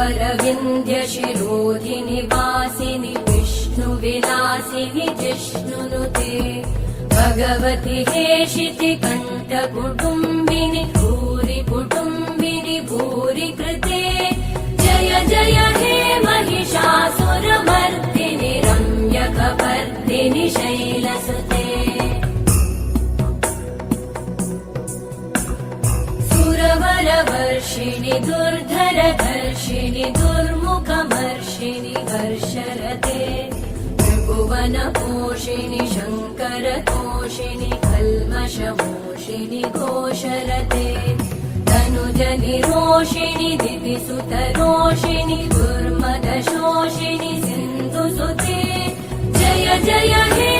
अरविन्द्यशिरोधिनि वासिनि विष्णुविलासिनि जिष्णुनुते भगवति हेशिति कण्ठकुटुम्बिनि भूरि कुटुम्बिनि भूरि कृते जय जय हे महिषासुरमर्दिनि रम्यकपर्दिनि शैलसुते सुरवरवर्षिणि दुर्धरधर्षिणि दुर्मुखमर्षिणि हर्षरते त्रिभुवनपोषिणि शङ्करतोषिणि कल्मषमोषिणि घोषरते तनुजनिरोषिणि दिविसुतरोषिणि दुर्मदशोषिणि सिन्धुसुते जय जय हे